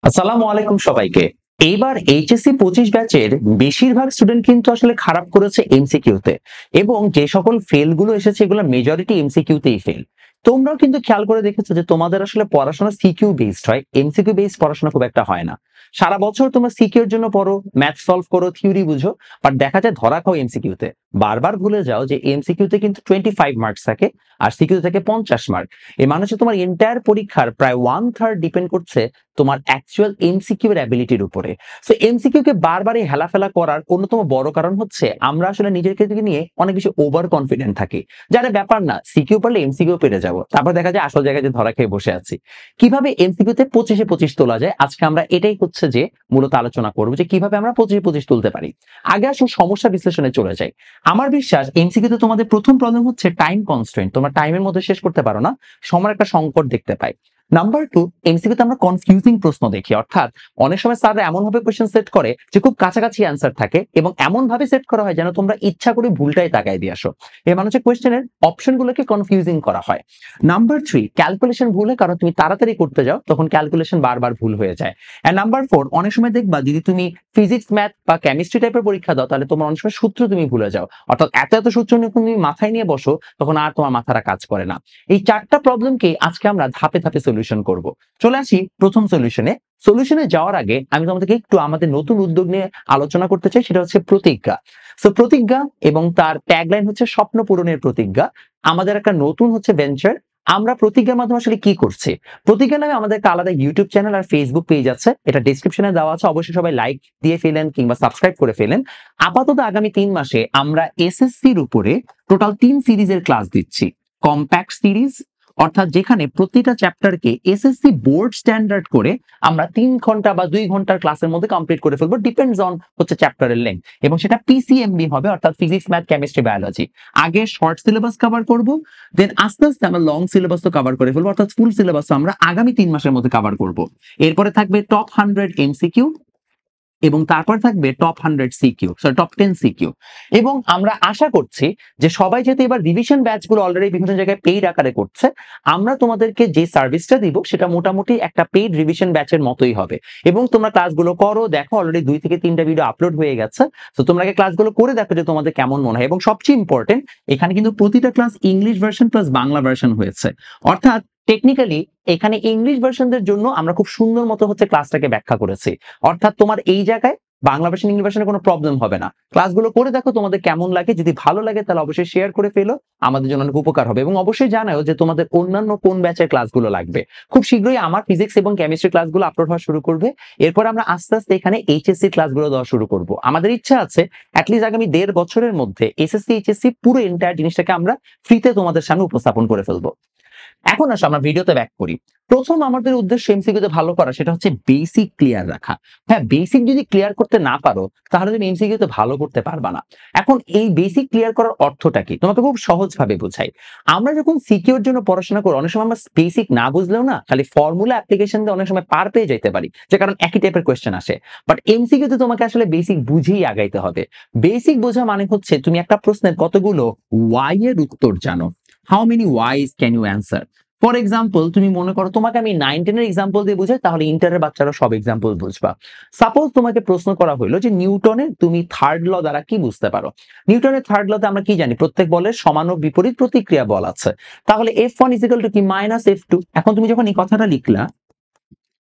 আসসালামু আলাইকুম সবাইকে। এইবার এইচএসসি 25 ব্যাচের বেশিরভাগ স্টুডেন্ট কিন্তু আসলে খারাপ করেছে এমসিকিউতে এবং যে সকল ফেল গুলো এসেছে এগুলো মেজরিটি এমসিকিউতেই ফেল। তোমরাও কিন্তু খেয়াল করে দেখেছো যে তোমাদের আসলে পড়াশোনা সিকিউ বেসড হয়, এমসিকিউ বেসড পড়াশোনা খুব একটা হয় না। সারা বছর তোমরা সিকিউর জন্য পড়ো, ম্যাথ সলভ করো, থিওরি বুঝো, বাট দেখা যায় ধরা খাও এমসিকিউতে। বারবার ভুলে যাও যে এমসিকিউতে কিন্তু 25 মার্কস থাকে আর সিকিউ থেকে 50 মার্ক। এই মানে হচ্ছে তোমার এন্টায়ার পরীক্ষার প্রায় 1/3 ডিপেন্ড করছে তোমার অ্যাকচুয়াল এমসিকিউ এর অ্যাবিলিটির উপরে। সো এমসিকিউ কে বারবার এই হেলাফেলা করার অন্যতম বড় কারণ হচ্ছে আমরা আসলে নিজেকে নিয়ে অনেক বেশি ওভার কনফিডেন্ট থাকি। যারা ব্যাপার না, সিকিউ পারলে এমসিকিউ পেরে যাব, তারপর দেখা যায় আসল জায়গায় যে ধরা খেয়ে বসে আছি। কিভাবে এমসিকিউ তে 25-এ 25 তোলা যায়, আজকে আমরা এটাই হচ্ছে যে মূলত আলোচনা করবো যে কিভাবে আমরা 25-এ 25 তুলতে পারি। আগে আসুন সমস্যা বিশ্লেষণে চলে যাই। আমার বিশ্বাস এমসিকিউ তে তোমাদের প্রথম প্রবলেম হচ্ছে টাইম কনস্ট্রেন্ট, তোমরা টাইমের মধ্যে শেষ করতে পারো না, সময়ের একটা সংকট দেখতে পাই। নাম্বার 2, এমসিকিউতে আমরা কনফিউজিং প্রশ্ন দেখি, অর্থাৎ অনেক সময় স্যাররা এমন ভাবে কোশ্চেন সেট করে যে খুব কাছাকাছি অ্যান্সার থাকে এবং এমন ভাবে সেট করা হয় যেন তোমরা ইচ্ছা করে ভুলটাই তাকায় দিয়ে আসো। এর মানে হচ্ছে কোশ্চেনের অপশনগুলোকে কনফিউজিং করা হয়। নাম্বার 3, ক্যালকুলেশন ভুল হয় কারণ তুমি তাড়াতাড়ি করতে যাও, তখন ক্যালকুলেশন বারবার ভুল হয়ে যায়। এন্ড নাম্বার 4, অনেক সময় দেখবা যদি তুমি ফিজিক্স, ম্যাথ বা কেমিস্ট্রি টাইপের পরীক্ষা দাও তাহলে তোমার অনেক সময় সূত্র তুমি ভুলে যাও, অর্থাৎ এত এত সূত্র নিয়ে তুমি মাথায় নিয়ে বসো, তখন আর তোমার মাথাটা কাজ করে না। এই 4টা প্রবলেমকে আজকে আমরা ধাপে ধাপে সলিউশন করব। চলে আসি প্রথম সলিউশনে। সলিউশনে যাওয়ার আগে আমি তোমাদেরকে একটু আমাদের নতুন উদ্যোগ নিয়ে আলোচনা করতে চাই, সেটা হচ্ছে প্রতিজ্ঞা। সো প্রতিজ্ঞা এবং তার ট্যাগলাইন হচ্ছে স্বপ্ন পূরণের প্রতিজ্ঞা। আমাদের একটা নতুন হচ্ছে ভেঞ্চার। আমরা প্রতিজ্ঞার মাধ্যমে আসলে কি করছি? প্রতিজ্ঞা নামে আমাদের একটা আলাদা ইউটিউব চ্যানেল আর ফেসবুক পেজ আছে, এটা ডেসক্রিপশনে দেওয়া আছে, অবশ্যই সবাই লাইক দিয়ে ফেলেন কিংবা সাবস্ক্রাইব করে ফেলেন। আপাতত আগামী 3 মাসে আমরা এসএসসির উপরে টোটাল 3 সিরিজের ক্লাস দিচ্ছি। কম্প্যাক্ট সিরিজ, অর্থাৎ যেখানে প্রতিটা চ্যাপ্টারকে এসএসসি বোর্ড স্ট্যান্ডার্ড করে আমরা 3 ঘন্টা বা 2 ঘন্টার ক্লাসের মধ্যে কমপ্লিট করে ফেলবো, ডিপেন্ডস অন হচ্ছে চ্যাপ্টারের লেন্থ, এবং সেটা পিসিএমবি হবে, অর্থাৎ ফিজিক্স, ম্যাথ, কেমিস্ট্রি, বায়োলজি। আগে শর্ট সিলেবাস কভার করব, দেন আস্তে আস্তে আমরা লং সিলেবাস তো কভার করে ফেলবো, অর্থাৎ ফুল সিলেবাস আমরা আগামী 3 মাসের মধ্যে কভার করব। এরপরে থাকবে টপ 100 এমসিকিউ এবং তারপর থাকবে top 100 CQ, sorry top 10 CQ. এবং আমরা আশা করছি যে সবাই যেহেতু এবার রিভিশন ব্যাচগুলো অলরেডি বিভিন্ন জায়গায় পেইড আকারে করছে, আমরা তোমাদেরকে যে সার্ভিসটা দিব সেটা মোটামুটি একটা পেইড রিভিশন ব্যাচের মতোই হবে। এবং তোমরা ক্লাসগুলো করো, দেখো অলরেডি 2 থেকে 3টা ভিডিও আপলোড হয়ে গেছে। তো তোমরা আগে ক্লাসগুলো করে দেখো যে তোমাদের কেমন মনে হয়। এবং সবচেয়ে ইম্পর্টেন্ট, এখানে কিন্তু প্রতিটা class English version plus Bangla version হয়েছে, অর্থাৎ টেকনিক্যালি এখানে ইংলিশ ভার্সনদের জন্য আমরা খুব সুন্দর মতো হচ্ছে ক্লাসটাকে ব্যাখ্যা করেছি, অর্থাৎ তোমার এই জায়গায় বাংলা ভার্সন ইংলিশ ভার্সনে কোনো প্রবলেম হবে না। ক্লাসগুলো করে দেখো তোমাদের কেমন লাগে, যদি ভালো লাগে তাহলে অবশ্যই শেয়ার করে ফেলো, আমাদের জন্য অনেক উপকার হবে। এবং অবশ্যই জানাও যে তোমাদের অন্যান্য কোন ব্যাচের ক্লাসগুলো লাগবে। খুব শীঘ্রই আমার ফিজিক্স এবং কেমিস্ট্রি ক্লাসগুলো আপলোড হওয়া শুরু করবে, এরপর আমরা আস্তে আস্তে এখানে এইচএসসি ক্লাসগুলো দেওয়া শুরু করব। আমাদের ইচ্ছা আছে অ্যাটলিস্ট আগামী 1.5 বছরের মধ্যে এসএসসি এইচএসসি পুরো এন্টায়ার জিনিসটাকে আমরা ফ্রিতে তোমাদের সামনে উপস্থাপন করে ফেলবো। এখন আসো আমরা ভিডিওতে ব্যাক করি। প্রথম আমাদের উদ্দেশ্য এমসিকিউতে ভালো করা, সেটা হচ্ছে বেসিক ক্লিয়ার রাখা। হ্যাঁ, বেসিক যদি ক্লিয়ার করতে না পারো তাহলে তুমি এমসিকিউতে ভালো করতে পারবা না। এখন এই বেসিক ক্লিয়ার করার অর্থটা কি তোমাকে খুব সহজ ভাবে বোঝাই। আমরা যখন সিকিউর জন্য পড়াশোনা করি অনেক সময় আমরা বেসিক না বুঝলেও না খালি ফর্মুলা অ্যাপ্লিকেশন দিয়ে অনেক সময় পার পেয়ে যেতে পারি, যে কারণ একই টাইপের কোয়েশ্চেন আসে। বাট এমসিকিউতে তোমাকে আসলে বেসিক বুঝেই আগাইতে হবে। বেসিক বোঝা মানে হচ্ছে তুমি একটা প্রশ্নের কতগুলো ওয়াই এর উত্তর জানো, how many whys can you answer. For example, তুমি মনে করো তোমাকে আমি 9-10 এর এক্সাম্পল দিয়ে বুঝাই, তাহলে ইন্টারের বাচ্চারা সব এক্সাম্পল বুঝবা। সাপোজ তোমাকে প্রশ্ন করা হলো যে নিউটনের তুমি থার্ড ল দ্বারা কি বুঝতে পারো। নিউটনের থার্ড লতে আমরা কি জানি, প্রত্যেক বলের সমান ও বিপরীত প্রতিক্রিয়া বল আছে। তাহলে F1 = কি -F2। এখন তুমি যখন এই কথাটা লিখলা,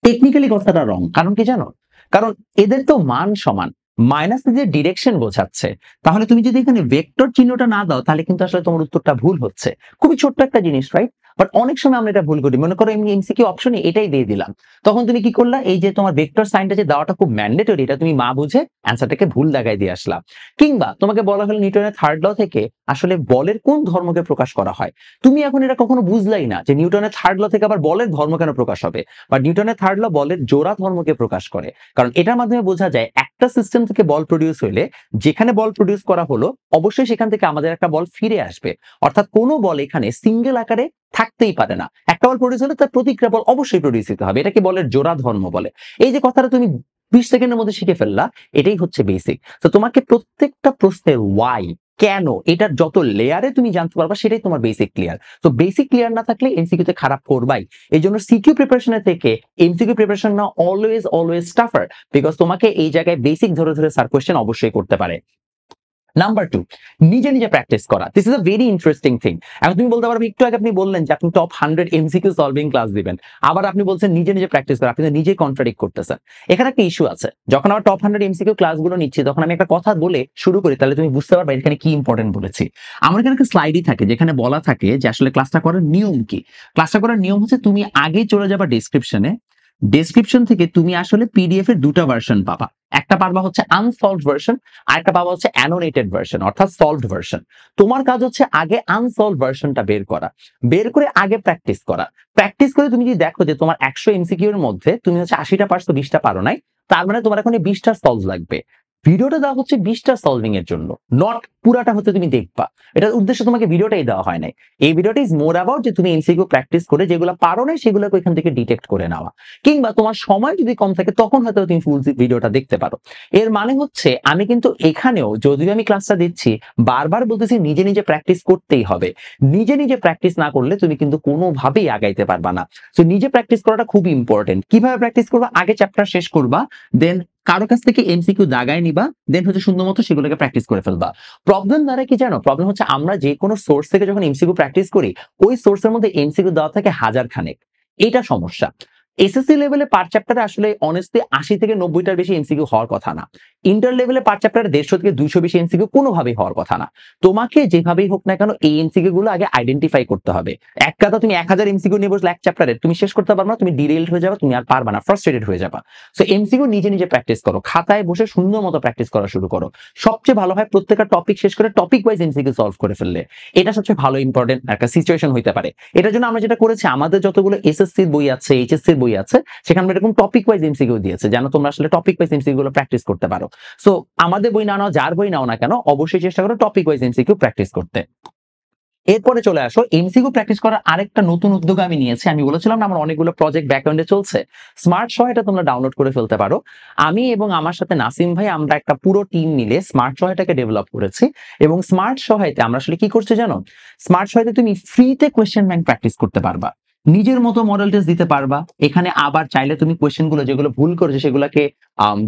টেকনিক্যালি কথাটা রং, কারণ কি জানো, কারণ এদের তো মান সমান, মাইনাস দিয়ে ডিরেকশন বোঝাচ্ছে। তাহলে তুমি যদি এখানে ভেক্টর চিহ্নটা না দাও তাহলে কিন্তু আসলে তোমার উত্তরটা ভুল হচ্ছে। খুবই ছোট্ট একটা জিনিস, রাইট? বাট অনেক সময় আমরা এটা ভুল করি, মনে করো আমি এমসিকিউ অপশনে এটাই দিয়ে দিলাম, তখন তুমি কি করলা, এই যে তোমার ভেক্টর সাইনটা যে দেওয়াটা খুব ম্যান্ডেটরি, এটা তুমি মা বুঝে অ্যান্সারটাকে ভুল দাগায় দিয়ে আসলা। কিংবা তোমাকে বলা হলো নিউটনের থার্ড ল থেকে আসলে বলের কোন ধর্মকে প্রকাশ করা হয়, তুমি এখন এটা কখনো বুঝলাই না যে নিউটনের থার্ড ল থেকে আবার বলের ধর্ম কেন প্রকাশ হবে। বা নিউটনের থার্ড ল বলের জোড়া ধর্মকে প্রকাশ করে, কারণ এটার মাধ্যমে বোঝা যায় একটা সিস্টেম থেকে বল প্রডিউস হইলে যেখানে বল প্রডিউস করা হলো অবশ্যই সেখান থেকে আমাদের একটা বল ফিরে আসবে, অর্থাৎ কোনো বল এখানে সিঙ্গেল আকারে থাকতেই পারে না। একটা বল প্রডিউস হলে তার প্রতিক্রিয়া বল অবশ্যই প্রডিউস হতে হবে, এটাকে বলের জোড়া ধর্ম বলে। এই যে কথাটা তুমি 20 সেকেন্ডের মধ্যে শিখে ফেললা, এটাই হচ্ছে বেসিক। তো তোমাকে প্রত্যেকটা প্রশ্নের ওয়াই কেন, এটার যত লেয়ারে তুমি জানতে পারবা সেটাই তোমার বেসিক ক্লিয়ার। তো বেসিক ক্লিয়ার না থাকলে এমসিকিউতে খারাপ করবাই। এই জন্য সিকিউ প্রিপারেশনের থেকে এমসিকিউ প্রিপারেশন না অলওয়েজ টাফার, বিকজ তোমাকে এই জায়গায় বেসিক ধরে ধরে স্যার কোয়েশ্চেন অবশ্যই করতে পারে। নাম্বার 2, নিজে নিজে প্র্যাকটিস করা। This is a very interesting thing. এখন তুমি বলতে পারবে, একটু আগে আপনি বললেন যে আপনি টপ 100 এমসিকিউ সলভিং ক্লাস দিবেন, আবার আপনি বলছেন নিজে নিজে প্র্যাকটিস করা, আপনি তো নিজেই কন্ট্রাডিক্ট করতেছেন। এখানে একটা ইস্যু আছে। যখন আমরা টপ 100 এমসিকিউ ক্লাসগুলো নিচ্ছি তখন আমি একটা কথা বলে শুরু করি, তাহলে তুমি বুঝতে পারবে এখানে কি ইম্পর্টেন্ট বলেছি। আমার এখানে একটা স্লাইডই থাকে যেখানে বলা থাকে যে আসলে ক্লাসটা করার নিয়ম কি। ক্লাসটা করার নিয়ম হচ্ছে তুমি আগে চলে যাবা ডেসক্রিপশনে, ডেসক্রিপশন থেকে তুমি আসলে পিডিএফ এর দুটো ভার্সন পাবা। একটা পাবা হচ্ছে আনসলভড ভার্সন, আর একটা পাবা হচ্ছে অ্যানোনেটেড ভার্সন অর্থাৎ সলভড ভার্সন। তোমার কাজ হচ্ছে আগে আনসলভড ভার্সনটা বের করা, বের করে আগে প্র্যাকটিস করা। প্র্যাকটিস করে তুমি যদি দেখো যে তোমার 100 এমসিকিউ এর মধ্যে তুমি হচ্ছে 80টা পারছো, 20টা পারো নাই, তার মানে তোমার এখন 20টা সলভ লাগবে। ভিডিওটা দেওয়া হচ্ছে 20টা সলভিং এর জন্য, নট পুরাটা হচ্ছে তুমি দেখবা। এটার উদ্দেশ্য তোমাকে ভিডিওটাই দেওয়া হয় নাই। এই ভিডিওটা ইজ মোর অ্যাবাউট যে তুমি এমসিকিউ প্র্যাকটিস করে যেগুলো পারো নাই সেগুলোকে এখান থেকে ডিটেক্ট করে নেওয়া, কিংবা তোমার সময় যদি কম থাকে তখন হয়তো তুমি ফুল ভিডিওটা দেখতে পারো। এর মানে হচ্ছে আমি কিন্তু এখানেও যদিও আমি ক্লাসটা দিচ্ছি বারবার বলতেছি নিজে নিজে প্র্যাকটিস করতেই হবে। নিজে নিজে প্র্যাকটিস না করলে তুমি কিন্তু কোনোভাবেই আগাইতে পারবা না। তো নিজে প্র্যাকটিস করাটা খুব ইম্পর্টেন্ট। কিভাবে প্র্যাকটিস করবা, আগে চ্যাপ্টার শেষ করবা, দেন কারো কাছ থেকে এমসিকিউ দাগায় নিবা, দেন হচ্ছে সুন্দর মতো সেগুলোকে প্র্যাকটিস করে ফেলবা। প্রবলেম দ্বারা কি জানো, প্রবলেম হচ্ছে আমরা যে কোনো সোর্স থেকে যখন এমসিকিউ প্র্যাকটিস করি ওই সোর্সের মধ্যে এমসিকিউ দেওয়া থাকে হাজার খানেক, এটা সমস্যা। এসএসসি লেভেলে পার চ্যাপ্টারে আসলে অনেস্টলি 80 থেকে 90টার বেশি এমসিকিউ হওয়ার কথা না। ইন্টার লেভেলে পার চ্যাপ্টারে 150 থেকে 200 বেশি এমসিকিউ কোনোভাবেই হওয়ার কথা না। তোমাকে যেভাবেই হোক না কেন এই এমসিকিউ গুলো আগে আইডেন্টিফাই করতে হবে। এক কথা তুমি 1000 এমসিকিউ নিয়ে বসলে এক চ্যাপ্টারে তুমি শেষ করতে পারবে না, তুমি ডিরেইলড হয়ে যাবে, তুমি আর পারবে না, ফ্রাস্ট্রেটেড হয়ে যাবে। সো এমসিকিউ নিজে নিজে প্র্যাকটিস করো, খাতায় বসে সুন্দর মতো প্র্যাকটিস করা শুরু করো। সবচেয়ে ভালো হয় প্রত্যেকটা টপিক শেষ করে টপিক ওয়াইজ এমসিকিউ সলভ করে ফেললে, এটা সবচেয়ে ভালো ইম্পর্টেন্ট একটা সিচুয়েশন হইতে পারে। এটার জন্য আমরা যেটা করেছি, আমাদের যতগুলো এসএসসির বই আছে, এইচএসসির বই আছে, সেখানে এরকম টপিক ওয়াইজ এমসিকিউ দিয়েছে যেন তোমরা আসলে টপিক ওয়াইজ এমসিকিউ গুলো প্র্যাকটিস করতে পারো। সো আমাদের বই না নাও, যার বই নাও না কেন, অবশ্যই চেষ্টা করো টপিক ওয়াইজ এমসিকিউ প্র্যাকটিস করতে। এরপরে চলে আসো এমসিকিউ প্র্যাকটিস করার আরেকটা নতুন উদ্যোগ আমি নিয়েছি। আমি বলেছিলাম না আমার অনেকগুলো প্রজেক্ট ব্যাকএন্ডে চলছে, স্মার্ট সহায়তা তোমরা ডাউনলোড করে ফেলতে পারো। আমি এবং আমার সাথে নাসিম ভাই আমরা একটা পুরো টিম মিলে স্মার্ট সহায়তাকে ডেভেলপ করেছি। এবং স্মার্ট সহায়তা আমরা আসলে কি করছি জানো, স্মার্ট সহায়তা তুমি ফ্রিতে কোয়েশ্চেন ব্যাংক প্র্যাকটিস করতে পারবা, নিজের মতো মডেল টেস্ট দিতে পারবা। এখানে আবার চাইলে তুমি কোয়েশ্চেন গুলো যেগুলো ভুল করেছো সেগুলোকে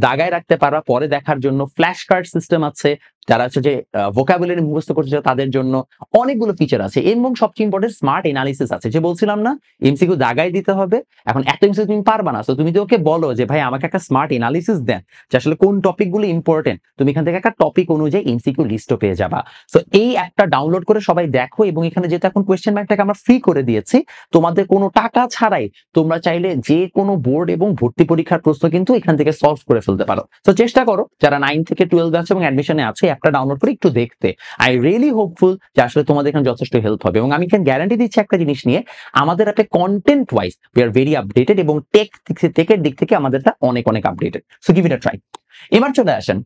দাগায় রাখতে পারবা পরে দেখার জন্য। ফ্ল্যাশ কার্ড সিস্টেম আছে, যারা হচ্ছে যে ভোকাবুলারি মুখস্থ করছে তাদের জন্য অনেকগুলো ফিচার আছে। এবং সবচেয়ে ইম্পর্টেন্ট স্মার্ট এনালিসিস আছে। যে বলছিলাম না এমসিকিউ দাগায় দিতে হবে, এখন এত এমসিকিউ তুমি পারবা না, তো তুমি তো ওকে বলো যে ভাই আমাকে একটা স্মার্ট এনালিসিস দেন যে আসলে কোন টপিক গুলো ইম্পর্টেন্ট, তুমি এখান থেকে একটা টপিক অনুযায়ী এমসিকিউ লিস্টও পেয়ে যাবা। সো এই অ্যাপটা ডাউনলোড করে সবাই দেখো। এবং এখানে যেহেতু এখন কোয়েশ্চেন ব্যাংকটাকে আমরা ফ্রি করে দিয়েছি, তোমাদের কোনো টাকা ছাড়াই তোমরা চাইলে যে কোনো বোর্ড এবং ভর্তি পরীক্ষার প্রশ্ন কিন্তু এখান থেকে সলভ করে ফেলতে পারো। তো চেষ্টা করো যারা 9 থেকে 12 আছে এবং অ্যাডমিশনে আছে অ্যাপটা ডাউনলোড করে একটু দেখতে। আই রিয়েলি হোপফুল যে আসলে তোমাদের এখানে যথেষ্ট হেল্প হবে। এবং আমি এখানে গ্যারান্টি দিচ্ছি একটা জিনিস নিয়ে, আমাদের অ্যাপে content wise we are very updated এবং টেকের দিক থেকে আমাদেরটা অনেক অনেক updated. So give it a try. এবার চলে আসেন,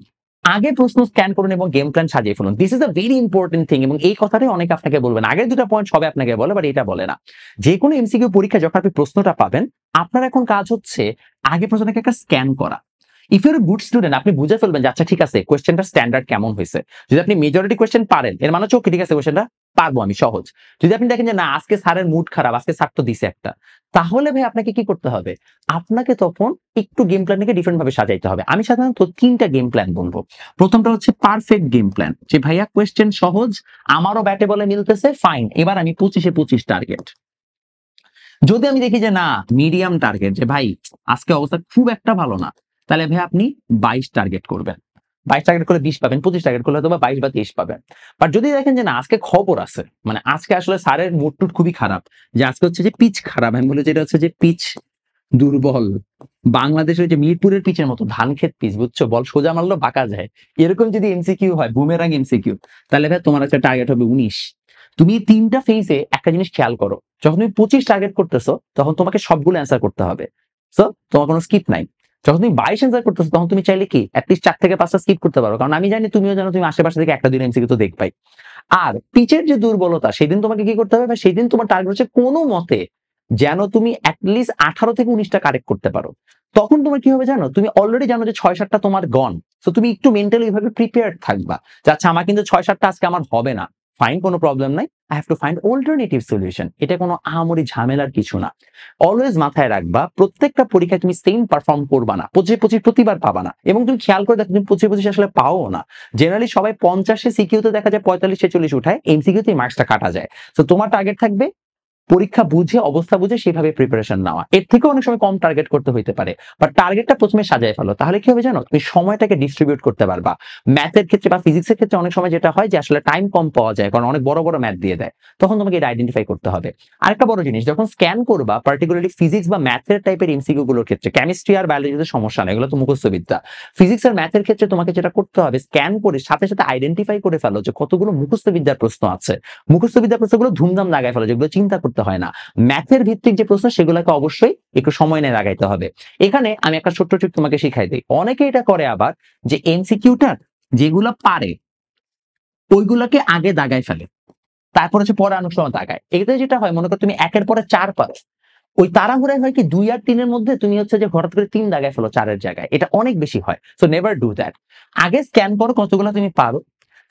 আগে প্রশ্ন স্ক্যান করুন এবং গেম প্ল্যান সাজিয়ে ফেলুন। This is a very important thing. এবং এই কথাটাই অনেকে আপনাকে বলবেন, আগের দুটো পয়েন্ট সবাই আপনাকে বলে বাট এটা বলে না। যে কোনো এমসিকিউ পরীক্ষা যখন আপনি প্রশ্নটা পাবেন, আপনার এখন কাজ হচ্ছে আগে প্রশ্নটাকে একটা স্ক্যান করা। ইফ ইউর গুড স্টুডেন্ট, আপনি বুঝে ফেলবেন যে আচ্ছা ঠিক আছে কোয়েশ্চেনটা স্ট্যান্ডার্ড কেমন হয়েছে। যদি আপনি মেজরিটি কোয়েশ্চেন পারেন এর মানে হচ্ছে ঠিক আছে কোয়েশ্চেনটা পারবো আমি, সহজ। যদি আপনি দেখেন যে না আজকে স্যারের মুড খারাপ, আজকে স্যার তো দিছে একটা, তাহলে ভাই আপনাকে কি করতে হবে, আপনাকে তখন একটু গেম প্ল্যানকে ডিফারেন্ট ভাবে সাজাইতে হবে। আমি সাধারণত 3টা গেম প্ল্যান বলবো। প্রথমটা হচ্ছে পারফেক্ট গেম প্ল্যান, যে ভাইয়া কোয়েশ্চেন সহজ, আমারও ব্যাটে বলে মিলতেছে, ফাইন, এবার আমি 25-এ 25 টার্গেট। যদি আমি দেখি যে না মিডিয়াম টার্গেট, যে ভাই আজকে অবস্থা খুব একটা ভালো না, তাহলে ভাই আপনি 22 টার্গেট করবেন। 22 টার্গেট করলে 20 পাবেন, 25 টার্গেট করলে হয়তো 22 বা 23 পাবেন। বাট যদি দেখেন যে না আজকে খবর আছে, মানে আজকে আসলে স্যারের মুড টুড খুবই খারাপ, যে আজকে হচ্ছে যে পিচ খারাপ, আমি বলে যেটা হচ্ছে যে পিচ দুর্বল, বাংলাদেশের যে মিরপুরের পিচের মতো ধান ক্ষেত পিচ, বুঝছো, বল সোজা মারলেও বাঁকা যায়, এরকম যদি এমসিকিউ হয়, বুমেরাং এমসিকিউ, তাহলে ভাই তোমার একটা টার্গেট হবে 19। তুমি 3টা ফেজে একটা জিনিস খেয়াল করো, যখন তুমি 25 টার্গেট করতেছো তখন তোমাকে সবগুলো অ্যান্সার করতে হবে। সো তোমার কোনো স্কিপ নাই। যখন তুমি 22 অ্যান্সার করতেছো তখন তুমি চাইলে কি অ্যাটলিস্ট 4 থেকে 5টা স্কিপ করতে পারো, কারণ আমি জানি তুমিও জানো তুমি আশেপাশে থেকে একটা দুই এমসিকিউ তো দেখবাই। আর পিচের যে দুর্বলতা, সেদিন তোমাকে কি করতে হবে, সেদিন তোমার টার্গেট হচ্ছে কোনো মতে যেন তুমি অ্যাটলিস্ট 18 থেকে 19টা কারেক্ট করতে পারো। তখন তোমার কি হবে জানো, তুমি অলরেডি জানো যে 6-7টা তোমার গন। সো তুমি একটু মেন্টালি এইভাবে প্রিপেয়ার্ড থাকবা যে আচ্ছা আমার কিন্তু 6-7টা আজকে আমার হবে না, ফাইন, কোনো প্রবলেম নাই, I have to find alternative solution. এটা কোনো আহামরি ঝামেলার কিছু না। অলওয়েজ মাথায় রাখবা প্রত্যেকটা পরীক্ষায় তুমি সেম পারফর্ম করবা না, 25 প্রতিবার পাবা না, এবং তুমি খেয়াল করে দেখো তুমি 25 আসলে পাও না। জেনারেলি সবাই 50-এ সিকিউতে দেখা যায় 45-46 উঠায়, এমসিকিউতে মার্কসটা কাটা যায়। তো তোমার টার্গেট থাকবে পরীক্ষা বুঝে, অবস্থা বুঝে সেভাবে প্রিপারেশন নেওয়া। এর থেকেও অনেক সময় কম টার্গেট করতে হইতে পারে, বাট টার্গেটটা প্রথমে সাজায় ফেলো, তাহলে কি হবে জানো, তুমি সময়টাকে ডিস্ট্রিবিউট করতে পারবা। ম্যাথের ক্ষেত্রে বা ফিজিক্সের ক্ষেত্রে অনেক সময় যেটা হয় যে আসলে টাইম কম পাওয়া যায়, কারণ অনেক বড় বড় ম্যাথ দিয়ে দেয়, তখন তোমাকে এটা আইডেন্টিফাই করতে হবে। আরেকটা বড় জিনিস, যখন স্ক্যান করবা পার্টিকুলারলি ফিজিক্স বা ম্যাথের টাইপের এমসিকিউ গুলোর ক্ষেত্রে, কেমিস্ট্রি আর বায়োলজিতে সমস্যা নেই, এগুলো তো মুখস্থ বিদ্যা। ফিজিক্স আর ম্যাথের ক্ষেত্রে তোমাকে যেটা করতে হবে, স্ক্যান করে সাথে সাথে আইডেন্টিফাই করে ফেলো যে কতগুলো মুখস্থ বিদ্যার প্রশ্ন আছে। মুখস্থ বিদ্যার প্রশ্নগুলো ধুমধাম লাগাই ফেলো, যেগুলো চিন্তা করতে হয় না। ম্যাথের ভিত্তিক যে প্রশ্ন সেগুলোকে অবশ্যই একটু সময় নিয়ে লাগাইতে হবে। এখানে আমি একটা ছোট্ট ট্রিক তোমাকে শিখাই দিই। অনেকে এটা করে আবার যে এমসিকিউটা যেগুলো পারে ওইগুলোকে আগে দাগায় ফেলে, তারপর হচ্ছে পরে অনেক সময় দাগায়। এতে যেটা হয়, মনে করো তুমি 1-এর পরে 4 পারো, ওই তাড়াহুড়ায় হয় কি 2 আর 3-এর মধ্যে তুমি হচ্ছে যে হঠাৎ করে 3 দাগায় ফেলো 4-এর জায়গায়। এটা অনেক বেশি হয়। So never do that. আগে স্ক্যান করো কতগুলো তুমি পারো,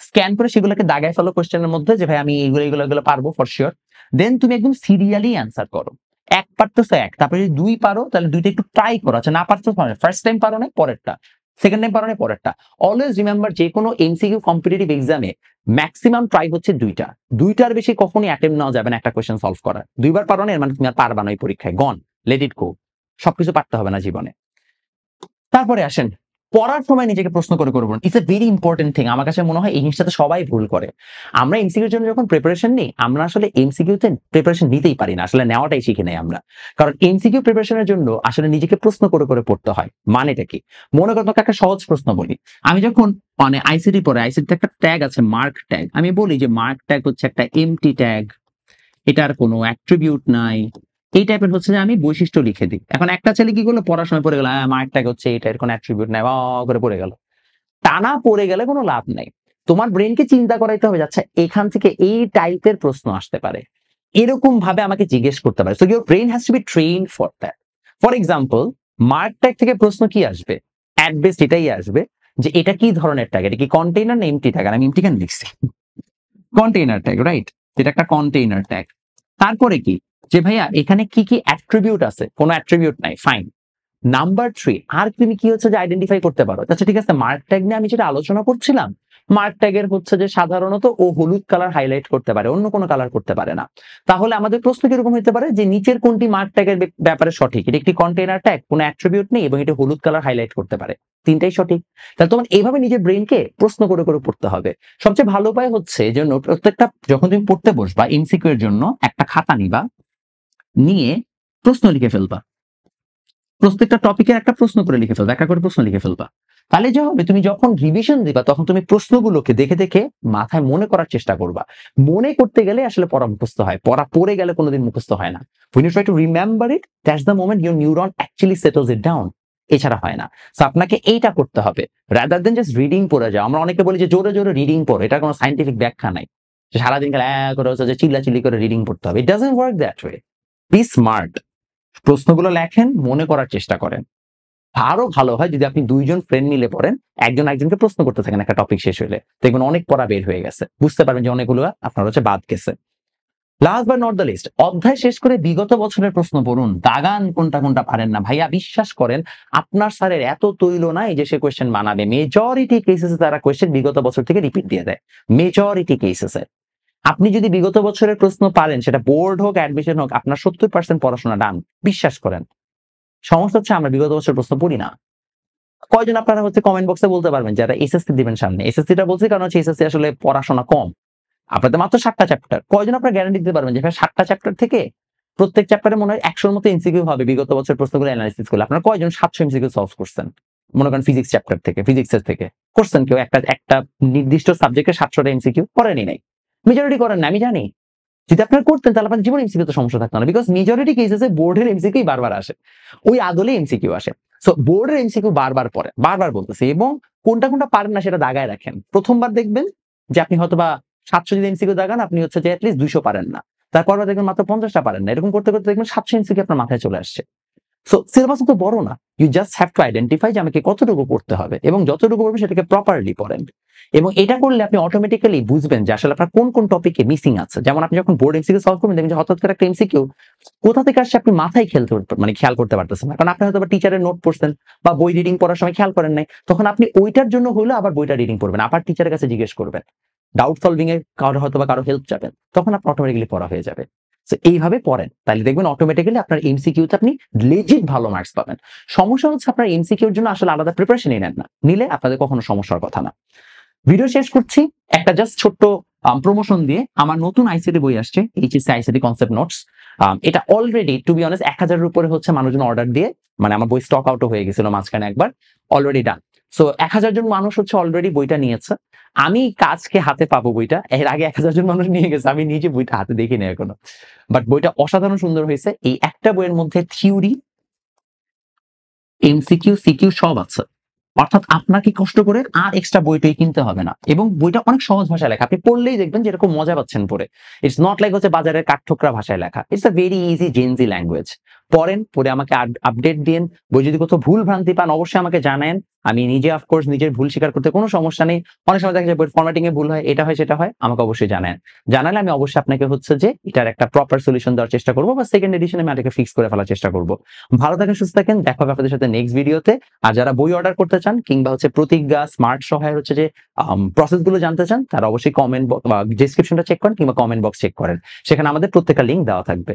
স্ক্যান করে সেগুলোকে দাগায় ফেলো কোশ্চেনের মধ্যে যে ভাই আমি এগুলো পারবো ফর শিওর। দেন তুমি একদম সিরিয়ালি অ্যান্সার করো। 1 পারতেছো 1, তারপরে যদি 2 পারো তাহলে 2টা একটু ট্রাই করো, আচ্ছা না পারছো ফার্স্ট টাইম পারো না পরেরটা, সেকেন্ড টাইম পারো না পরেরটা। অলওয়েজ রিমেম্বার যে কোনো এমসিকিউ কম্পিটিটিভ এক্সামে ম্যাক্সিমাম ট্রাই হচ্ছে 2টার বেশি কখনোই অ্যাটেম্প নেওয়া যাবে না একটা কোশ্চেন সলভ করার। 2বার পারো না এর মানে তুমি আর পারবা না ওই পরীক্ষায়, গন, লেট ইট গো। সবকিছু পারতে হবে না জীবনে। তারপরে আসেন পড়ার সময় নিজেকে প্রশ্ন করে করবো, it's a very important thing. আমার কাছে মনে হয় এই জিনিসটাতে সবাই ভুল করে। আমরা এমসিকিউর জন্য যখন প্রিপারেশন নিই, আমরা আসলে এমসিকিউতে প্রিপারেশন নিতেই পারি না, আসলে নেওয়াটাই শিখে নেই আমরা। কারণ এমসিকিউ প্রিপারেশনের জন্য আসলে নিজেকে প্রশ্ন করে করে পড়তে হয়। মানেটা কি, মনে করো তোমাকে একটা সহজ প্রশ্ন বলি, আমি যখন মানে আইসিটি পড়ে, আইসিটি একটা ট্যাগ আছে মার্ক ট্যাগ, আমি বলি যে মার্ক ট্যাগ হচ্ছে একটা এমটি ট্যাগ, এটার কোনো অ্যাট্রিবিউট নাই, এই টাইপের হচ্ছে যে আমি বৈশিষ্ট্য লিখে দিই। এখন একটা ছেলে কি করলো, পড়ার সময় পড়ে গেল মার্কটাকে হচ্ছে এটার কোনো অ্যাট্রিবিউট নাই, করে পড়ে গেল। টানা পড়ে গেলে কোনো লাভ নাই। তোমার ব্রেনকে চিন্তা করাইতে হবে, আচ্ছা এখান থেকে এই টাইপের প্রশ্ন আসতে পারে, এরকম ভাবে আমাকে জিজ্ঞেস করতে পারে। So your brain has to be trained for that. For example, mark tag থেকে প্রশ্ন কি আসবে, অ্যাট বেস্ট এটাই আসবে যে এটা কি ধরনের ট্যাগ, এটা কি কন্টেইনার না এমটি ট্যাগ, আর আমি এমটি কেন লিখছি, কন্টেইনার ট্যাগ, রাইট, এটা একটা কন্টেইনার ট্যাগ। তারপরে কি, যে ভাইয়া এখানে কি কি অ্যাট্রিবিউট আছে, কোনো অ্যাট্রিবিউট নাই, ফাইন। নাম্বার 3, আর তুমি কি হচ্ছে যে আইডেন্টিফাই করতে পারো, আচ্ছা ঠিক আছে মার্ক ট্যাগ নিয়ে আমি যেটা আলোচনা করছিলাম, মার্ক ট্যাগের হচ্ছে যে সাধারণত ও হলুদ কালার হাইলাইট করতে পারে, অন্য কোনো কালার করতে পারে না। তাহলে আমাদের প্রশ্ন কিরকম হতে পারে যে নিচের কোনটি মার্ক ট্যাগের ব্যাপারে সঠিক, এটা একটি কন্টেইনার ট্যাগ, কোনো অ্যাট্রিবিউট নেই এবং এটা হলুদ কালার হাইলাইট করতে পারে, তিনটাই সঠিক। তাহলে তোমার এইভাবে নিজের ব্রেনকে প্রশ্ন করে করে পড়তে হবে। সবচেয়ে ভালো উপায় হচ্ছে যে প্রত্যেকটা যখন তুমি পড়তে বসবা এমসিকিউ এর জন্য একটা খাতা নিবা, নিয়ে প্রশ্ন লিখে ফেলবা, প্রত্যেকটা টপিকের একটা প্রশ্ন করে লিখে ফেলবা, একটা করে প্রশ্ন লিখে ফেলবা। তাহলে যা হবে, তুমি যখন রিভিশন দিবা তখন তুমি প্রশ্নগুলোকে দেখে দেখে মাথায় মনে করার চেষ্টা করবা। মনে করতে গেলে আসলে পড়া মুখস্থ হয়, পড়া পড়ে গেলে কোনোদিন মুখস্থ হয় না। When you try to remember it, that's the moment your neuron actually settles it down. এছাড়া হয় না। সো আপনাকে এইটা করতে হবে, রাদার দেন জাস্ট রিডিং পড়ে যাও। আমরা অনেকে বলি যে জোরে জোরে রিডিং পড়ো, এটা কোনো সাইন্টিফিক ব্যাখ্যা নাই যে সারাদিন খেলে করে হচ্ছে যে চিল্লাচিল্লি করে রিডিং পড়তে হবে। It doesn't work that way. Be smart, প্রশ্নগুলো লেখেন, মনে করার চেষ্টা করেন। আরো ভালো হয় যদি আপনি 2জন ফ্রেন্ড মিলে পড়েন, একজন একজনকে প্রশ্ন করতে থাকেন একটা টপিক শেষ হলে, দেখবেন অনেক পড়া বের হয়ে গেছে, বুঝতে পারবেন যে অনেকগুলো আপনার হচ্ছে বাদ গেছে। Last but not the least, অধ্যায় শেষ করে বিগত বছরের প্রশ্ন পড়ুন, দাগান কোনটা কোনটা পারেন না। ভাইয়া বিশ্বাস করেন, আপনার স্যারের এত তৈল নাই যে সে কোয়েশ্চেন বানাবে। মেজরিটি কেসেসে তারা কোয়েশ্চেন বিগত বছর থেকে রিপিট দিয়ে দেয়, মেজরিটি কেসেসে। আপনি যদি বিগত বছরের প্রশ্ন পারেন, সেটা বোর্ড হোক অ্যাডমিশন হোক, আপনার 70% পড়াশোনা ডান, বিশ্বাস করেন। সমস্যা হচ্ছে আমরা বিগত বছর প্রশ্ন পড়ি না। কয়জন আপনারা হচ্ছে কমেন্ট বক্সে বলতে পারবেন যারা এসএসসি দিবেন সামনে? এসএসসিটা বলছি কারণ হচ্ছে এসএসসি আসলে পড়াশোনা কম, আপনাদের মাত্র 7টা চ্যাপ্টার। কয়জন আপনারা গ্যারান্টি দিতে পারবেন যে ভাই 7টা চ্যাপ্টার থেকে প্রত্যেক চ্যাপ্টারে মনে হয় 100-র মতো এমসিকিউ হবে বিগত বছর প্রশ্নগুলো অ্যানালাইসিস করলে? আপনারা কয়জন 700 এমসিকিউ সলভ করছেন? মনে করেন ফিজিক্স চ্যাপ্টার থেকে, ফিজিক্সের থেকে করছেন কেউ একটা নির্দিষ্ট সাবজেক্টে 700টা এমসিকিউ করেনই নাই? মেজরিটি করেন না, আমি জানি। যদি আপনারা করতেন তাহলে আপনার জীবনে এমসিকিউ তো সমস্যা থাকতো না, বিকজ মেজরিটি কেসেসে বোর্ডের এমসিকিউ বারবার আসে, ওই আদলে এমসিকিউ আসে। সো বোর্ডের এমসিকিউ বারবার পড়ে, বারবার বলতেছে, এবং কোনটা কোনটা পারেন না সেটা দাগায় রাখেন। প্রথমবার দেখবেন যে আপনি হয়তোবা 700 যদি এমসিকিউ দাগান, আপনি হচ্ছে যে অ্যাটলিস্ট 200 পারেন না, তারপর দেখবেন মাত্র 50টা পারেন না, এরকম করতে করতে দেখবেন 700 এমসিকিউ আপনার মাথায় চলে আসছে। সো সিলেবাস তো বড় না, you just have to identify যে আমাকে কতটুকু পড়তে হবে এবং যতটুকু পড়বে সেটাকে প্রপারলি পড়েন। এবং এটা করলে আপনি অটোমেটিক্যালি বুঝবেন যে আসলে আপনার কোন কোন টপিকে মিসিং আছে। যেমন আপনি যখন বোর্ড এমসিকিউ সলভ করবেন দেখবেন যে হঠাৎ করে একটা এমসিকিউ কোথা থেকে আসছে আপনি মাথায় খেয়াল করতে পারতেছেন না, কারণ আপনি হয়তো টিচারের নোট পড়ছেন বা বই রিডিং পড়ার সময় খেয়াল করেন নাই, তখন আপনি ওইটার জন্য হলে আবার বইটা রিডিং পড়বেন, আবার টিচারের কাছে জিজ্ঞেস করবেন, ডাউট সলভিং এ কারো হয়তো বা কারো হেল্প চাবেন, তখন আপনার অটোমেটিক্যালি পড়া হয়ে যাবে। সো এইভাবে পড়েন, তাহলে দেখবেন অটোমেটিক্যালি আপনার এমসিকিউতে আপনি লেজিট ভালো মার্কস পাবেন। সমস্যা হচ্ছে আপনার এমসিকিউর জন্য আসলে আলাদা প্রিপারেশনই নেন না, নিলে আপনাদের কখনো সমস্যার কথা না। ভিডিও শেষ করছি একটা জাস্ট ছোট্ট প্রমোশন দিয়ে। আমার নতুন আইসিটি বই আসছে, এইচএসসি আইসিটি কনসেপ্ট নোটস। এটা অলরেডি টু বি অনেস্ট 1000-এর উপরে হচ্ছে মানুষজন অর্ডার দিয়ে, মানে আমার বই স্টক আউটও হয়ে গেছিল মাঝখানে একবার, অলরেডি ডান। সো 1000 জন মানুষ হচ্ছে অলরেডি বইটা নিয়েছে। আমি আজকে হাতে পাবো বইটা, এর আগে 1000 জন মানুষ নিয়ে গেছে, আমি নিজে বইটা হাতে দেখিনি এখনো। বাট বইটা অসাধারণ সুন্দর হয়েছে। এই একটা বইয়ের মধ্যে থিওরি, এমসিকিউ, সিকিউ সব আছে। অর্থাৎ আপনাকে কষ্ট করে আর এক্সট্রা বইটই কিনতে হবে না, এবং বইটা অনেক সহজ ভাষায় লেখা, আপনি পড়লেই দেখবেন যে এরকম মজা পাচ্ছেন পড়ে। ইটস নট লাইক হচ্ছে বাজারের কাঠঠোকরা ভাষায় লেখা, it's a very easy Gen Z language. পড়েন, পড়ে আমাকে আপডেট দিন। বই যদি কোথাও ভুল ভ্রান্তি পান অবশ্যই আমাকে জানান। আমি নিজে অফকোর্স নিজের ভুল স্বীকার করতে কোনো সমস্যা নেই। অনেক সময় দেখা যায় বইয়ের ফরম্যাটিং এ ভুল হয়, এটা হয় সেটা হয়, আমাকে অবশ্যই জানান। জানালে আমি অবশ্যই আপনাকে হচ্ছে যে এটার একটা প্রপার সলিউশন দেওয়ার চেষ্টা করবো, বা সেকেন্ড এডিশনে আমি এটাকে ফিক্স করে ফেলার চেষ্টা করবো। ভালো থাকেন, সুস্থ থাকেন, দেখা হবে আপনাদের সাথে নেক্সট ভিডিওতে। আর যারা বই অর্ডার করতে চান কিংবা হচ্ছে প্রতিজ্ঞা স্মার্ট সহায়ের হচ্ছে যে প্রসেস গুলো জানতে চান, তারা অবশ্যই কমেন্ট বা ডেসক্রিপশনটা চেক করেন কিংবা কমেন্ট বক্স চেক করেন, সেখানে আমাদের প্রত্যেকটা লিঙ্ক দেওয়া থাকবে।